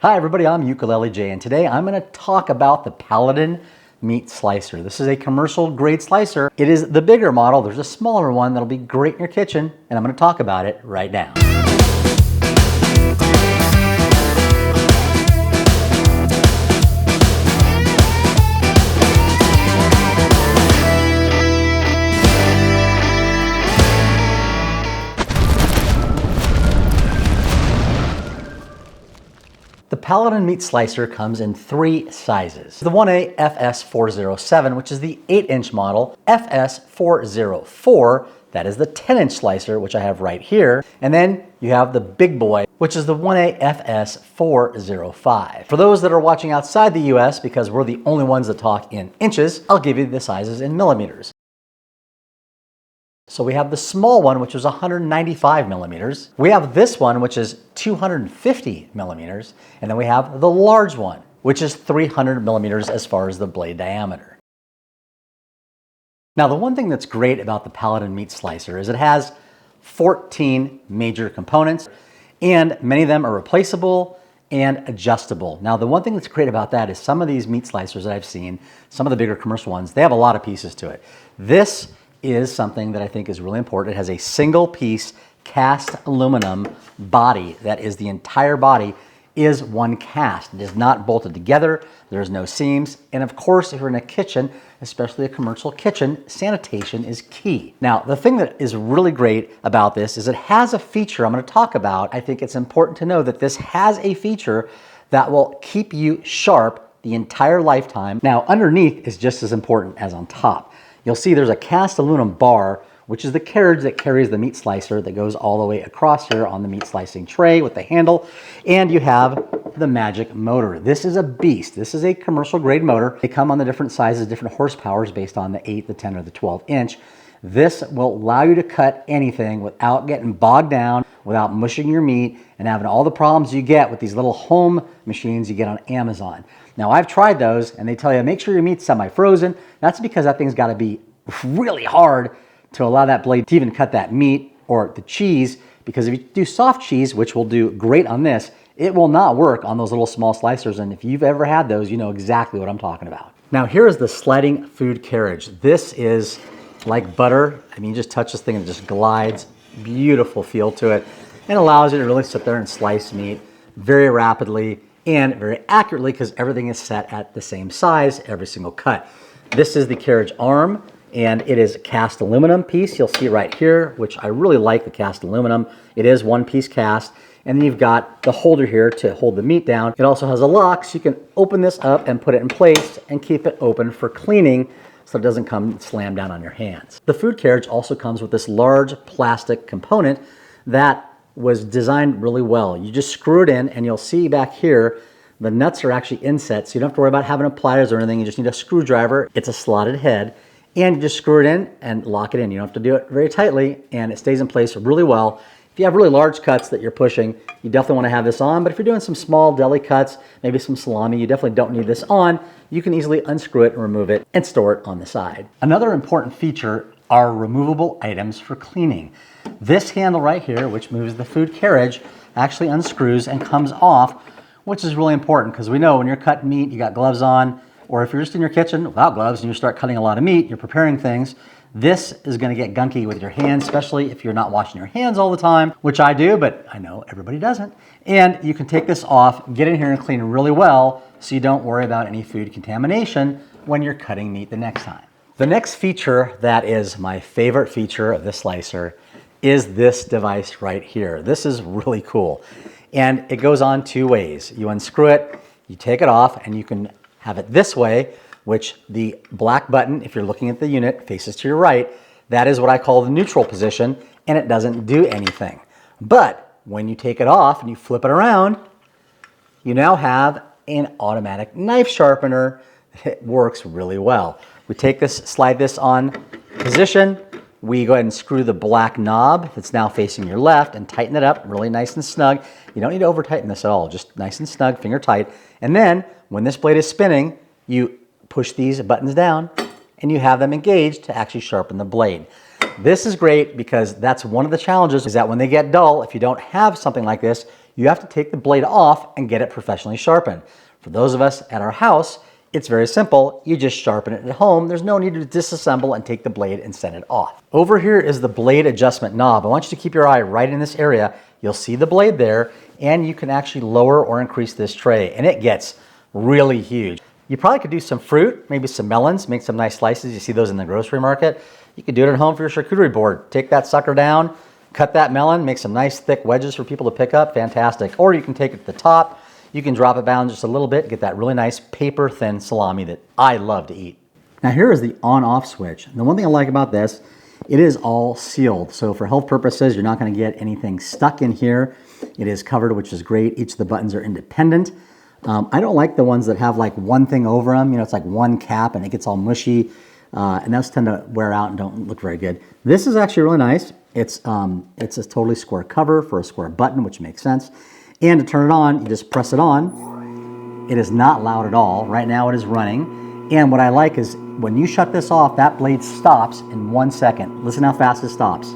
Hi everybody, I'm Ukulele Jay, and today I'm going to talk about the Paladin meat slicer. This is a commercial grade slicer. It is the bigger model. There's a smaller one that'll be great in your kitchen, and I'm going to talk about it right now. The Paladin meat slicer comes in 3 sizes. The 1A FS407, which is the 8-inch model, FS404, that is the 10-inch slicer, which I have right here, and then you have the big boy, which is the 1A FS405. For those that are watching outside the US, because we're the only ones that talk in inches, I'll give you the sizes in millimeters. So we have the small one, which is 195 millimeters. We have this one, which is 250 millimeters. And then we have the large one, which is 300 millimeters as far as the blade diameter. Now, the one thing that's great about the Paladin meat slicer is it has 14 major components, and many of them are replaceable and adjustable. Now, the one thing that's great about that is some of these meat slicers that I've seen, some of the bigger commercial ones, they have a lot of pieces to it. This is something that I think is really important. It has a single piece cast aluminum body. That is, the entire body is one cast. It is not bolted together. There's no seams. And of course, if you're in a kitchen, especially a commercial kitchen, sanitation is key. Now, the thing that is really great about this is it has a feature I'm going to talk about. I think it's important to know that this has a feature that will keep you sharp the entire lifetime. Now, underneath is just as important as on top. You'll see there's a cast aluminum bar, which is the carriage that carries the meat slicer that goes all the way across here on the meat slicing tray with the handle. And you have the magic motor. This is a beast. This is a commercial grade motor. They come on the different sizes, different horsepowers based on the 8, the 10, or the 12 inch. This will allow you to cut anything without getting bogged down, without mushing your meat and having all the problems you get with these little home machines you get on Amazon. Now, I've tried those, and they tell you, make sure your meat's semi-frozen. That's because that thing's got to be really hard to allow that blade to even cut that meat or the cheese, because if you do soft cheese, which will do great on this, it will not work on those little small slicers, and if you've ever had those, you know exactly what I'm talking about. Now, here is the sliding food carriage. This is like butter. I mean, you just touch this thing and it just glides. Beautiful feel to it, and allows you to really sit there and slice meat very rapidly and very accurately, because everything is set at the same size, every single cut. This is the carriage arm, and it is a cast aluminum piece. You'll see right here, which I really like the cast aluminum. It is one piece cast, and then you've got the holder here to hold the meat down. It also has a lock, so you can open this up and put it in place and keep it open for cleaning so it doesn't come slam down on your hands. The food carriage also comes with this large plastic component that was designed really well. You just screw it in, and you'll see back here, the nuts are actually inset, so you don't have to worry about having a pliers or anything. You just need a screwdriver. It's a slotted head, and you just screw it in and lock it in. You don't have to do it very tightly, and it stays in place really well. If you have really large cuts that you're pushing, you definitely want to have this on, but if you're doing some small deli cuts, maybe some salami, you definitely don't need this on. You can easily unscrew it and remove it and store it on the side. Another important feature are removable items for cleaning. This handle right here, which moves the food carriage, actually unscrews and comes off, which is really important, because we know when you're cutting meat, you got gloves on, or if you're just in your kitchen without gloves and you start cutting a lot of meat, you're preparing things, this is going to get gunky with your hands, especially if you're not washing your hands all the time, which I do, but I know everybody doesn't. And you can take this off, get in here and clean really well, so you don't worry about any food contamination when you're cutting meat the next time. The next feature that is my favorite feature of this slicer is this device right here. This is really cool. And it goes on 2 ways. You unscrew it, you take it off, and you can have it this way, which the black button, if you're looking at the unit, faces to your right. That is what I call the neutral position, and it doesn't do anything. But when you take it off and you flip it around, you now have an automatic knife sharpener. It works really well. We take this, slide this on position. We go ahead and screw the black knob that's now facing your left and tighten it up really nice and snug. You don't need to over tighten this at all, just nice and snug, finger tight. And then when this blade is spinning, you push these buttons down and you have them engaged to actually sharpen the blade. This is great because that's one of the challenges, is that when they get dull, if you don't have something like this, you have to take the blade off and get it professionally sharpened. For those of us at our house, it's very simple. You just sharpen it at home. There's no need to disassemble and take the blade and set it off. Over here is the blade adjustment knob. I want you to keep your eye right in this area. You'll see the blade there, and you can actually lower or increase this tray, and it gets really huge. You probably could do some fruit, maybe some melons, make some nice slices. You see those in the grocery market. You could do it at home for your charcuterie board. Take that sucker down, cut that melon, make some nice thick wedges for people to pick up. Fantastic. Or you can take it to the top. You can drop it down just a little bit, get that really nice paper thin salami that I love to eat. Now here is the on-off switch. And the one thing I like about this, it is all sealed. So for health purposes, you're not going to get anything stuck in here. It is covered, which is great. Each of the buttons are independent. I don't like the ones that have like one thing over them. You know, it's like one cap and it gets all mushy. And those tend to wear out and don't look very good. This is actually really nice. It's a totally square cover for a square button, which makes sense. And to turn it on, you just press it on. It is not loud at all. Right now it is running. And what I like is when you shut this off, that blade stops in 1 second. Listen how fast it stops.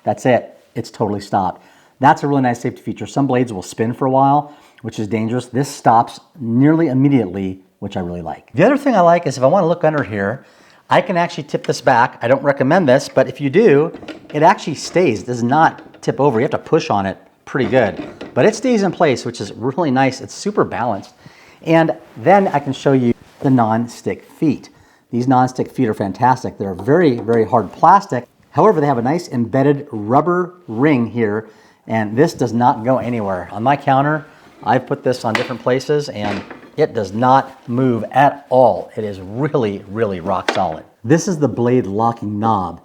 That's it. It's totally stopped. That's a really nice safety feature. Some blades will spin for a while, which is dangerous. This stops nearly immediately, which I really like. The other thing I like is if I want to look under here, I can actually tip this back. I don't recommend this, but if you do, it actually stays. It does not tip over. You have to push on it pretty good, but it stays in place, which is really nice. It's super balanced. And then I can show you the non-stick feet. These non-stick feet are fantastic. They're very, very hard plastic. However, they have a nice embedded rubber ring here, and this does not go anywhere. On my counter, I've put this on different places, and it does not move at all. It is really, really rock solid. This is the blade locking knob.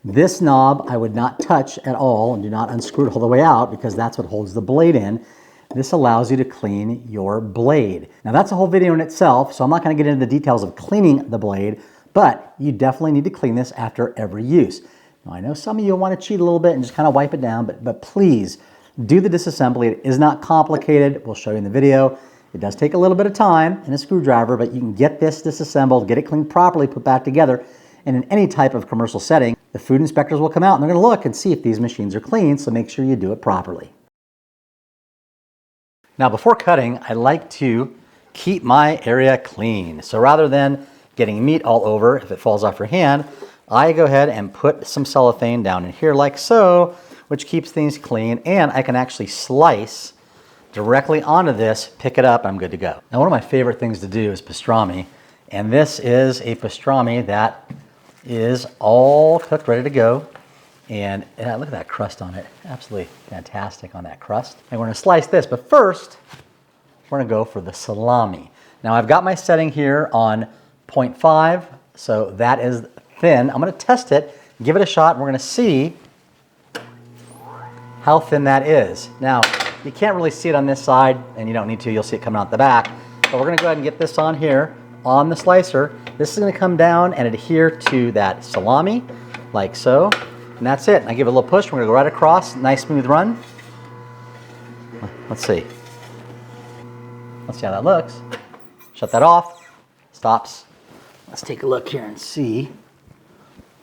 This knob I would not touch at all, and do not unscrew it all the way out because that's what holds the blade in. This allows you to clean your blade. Now that's a whole video in itself, so I'm not going to get into the details of cleaning the blade, but you definitely need to clean this after every use. Now I know some of you want to cheat a little bit and just kind of wipe it down, but please do the disassembly. It is not complicated. We'll show you in the video. It does take a little bit of time and a screwdriver, but you can get this disassembled, get it cleaned properly, put back together, and in any type of commercial setting, the food inspectors will come out and they're going to look and see if these machines are clean, so make sure you do it properly. Now before cutting, I like to keep my area clean. So rather than getting meat all over if it falls off your hand, I go ahead and put some cellophane down in here like so, which keeps things clean, and I can actually slice directly onto this, pick it up, and I'm good to go. Now one of my favorite things to do is pastrami, and this is a pastrami that is all cooked, ready to go. And look at that crust on it. Absolutely fantastic on that crust. And we're gonna slice this, but first, we're gonna go for the salami. Now I've got my setting here on 0.5, so that is thin. I'm gonna test it, give it a shot, and we're gonna see how thin that is. Now, you can't really see it on this side, and you don't need to, you'll see it coming out the back. But we're gonna go ahead and get this on here, on the slicer. This is gonna come down and adhere to that salami, like so. And that's it. I give it a little push. We're gonna go right across. Nice smooth run. Let's see. Let's see how that looks. Shut that off. Stops. Let's take a look here and see.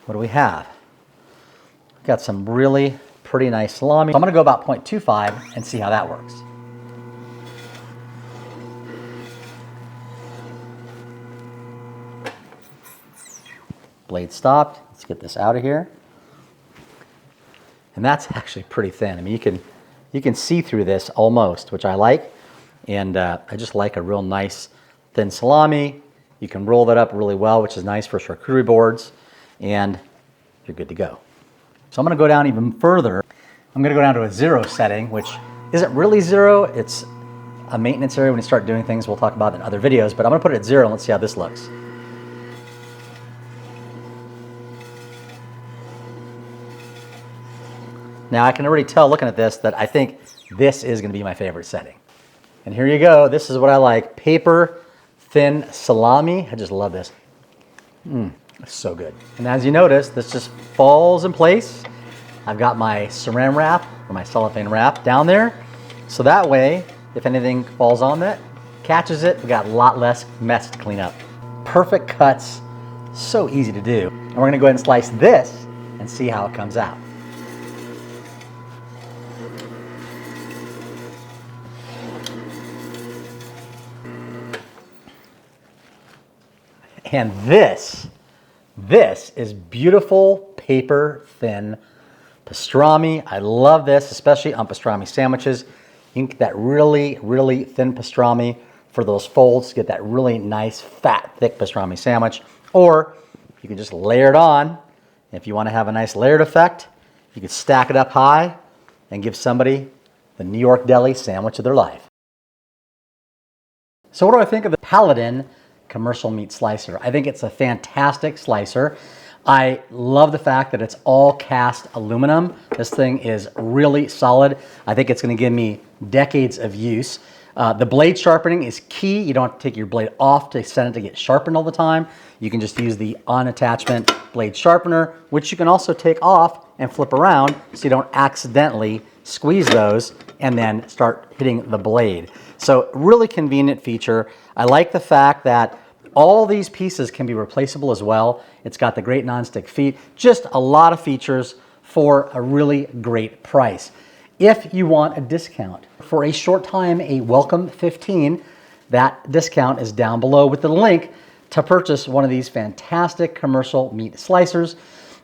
What do we have? Got some really pretty nice salami. So I'm gonna go about 0.25 and see how that works. Blade stopped. Let's get this out of here. And that's actually pretty thin. I mean, you can see through this almost, which I like. And I just like a real nice thin salami. You can roll that up really well, which is nice for charcuterie boards, and you're good to go. So I'm gonna go down even further. I'm gonna go down to a 0 setting, which isn't really 0. It's a maintenance area when you start doing things we'll talk about in other videos, but I'm gonna put it at 0 and let's see how this looks. Now I can already tell looking at this that I think this is gonna be my favorite setting. And here you go, this is what I like. Paper thin salami, I just love this. It's so good. And as you notice, this just falls in place. I've got my saran wrap or my cellophane wrap down there. So that way, if anything falls on it, catches it, we got a lot less mess to clean up. Perfect cuts, so easy to do. And we're gonna go ahead and slice this and see how it comes out. And this is beautiful paper thin pastrami. I love this, especially on pastrami sandwiches. You can get that really, really thin pastrami for those folds to get that really nice, fat, thick pastrami sandwich. Or you can just layer it on. If you want to have a nice layered effect, you can stack it up high and give somebody the New York Deli sandwich of their life. So what do I think of the Paladin commercial meat slicer? I think it's a fantastic slicer. I love the fact that it's all cast aluminum. This thing is really solid. I think it's going to give me decades of use. The blade sharpening is key. You don't have to take your blade off to send it to get sharpened all the time. You can just use the on-attachment blade sharpener, which you can also take off and flip around so you don't accidentally squeeze those and then start hitting the blade. So really convenient feature. I like the fact that all these pieces can be replaceable as well. It's got the great nonstick feet. Just a lot of features for a really great price. If you want a discount for a short time, a welcome 15, that discount is down below with the link to purchase one of these fantastic commercial meat slicers.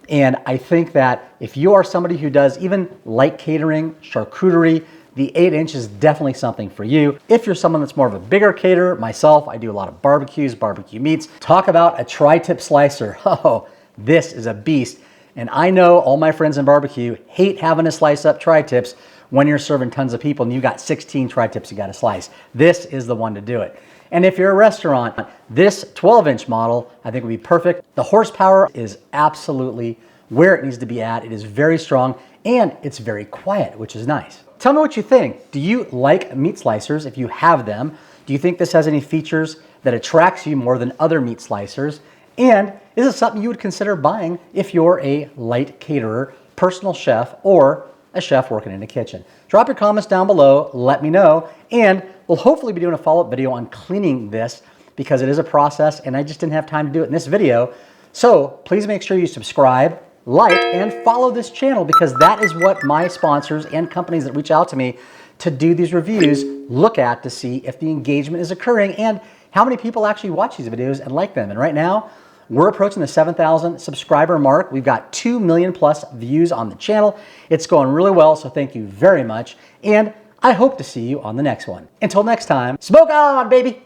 And I think that if you are somebody who does even light catering, charcuterie, the 8-inch is definitely something for you. If you're someone that's more of a bigger caterer, myself, I do a lot of barbecues, barbecue meats. Talk about a tri-tip slicer. Oh, this is a beast. And I know all my friends in barbecue hate having to slice up tri-tips when you're serving tons of people and you got 16 tri-tips you got to slice. This is the one to do it. And if you're a restaurant, this 12-inch model I think would be perfect. The horsepower is absolutely where it needs to be at. It is very strong and it's very quiet, which is nice. Tell me what you think. Do you like meat slicers if you have them? Do you think this has any features that attracts you more than other meat slicers? And is it something you would consider buying if you're a light caterer, personal chef, or a chef working in a kitchen? Drop your comments down below, let me know, and we'll hopefully be doing a follow-up video on cleaning this because it is a process and I just didn't have time to do it in this video. So please make sure you subscribe, like, and follow this channel because that is what my sponsors and companies that reach out to me to do these reviews look at to see if the engagement is occurring and how many people actually watch these videos and like them. And right now, we're approaching the 7,000 subscriber mark. We've got 2 million plus views on the channel. It's going really well, so thank you very much. And I hope to see you on the next one. Until next time, smoke on, baby!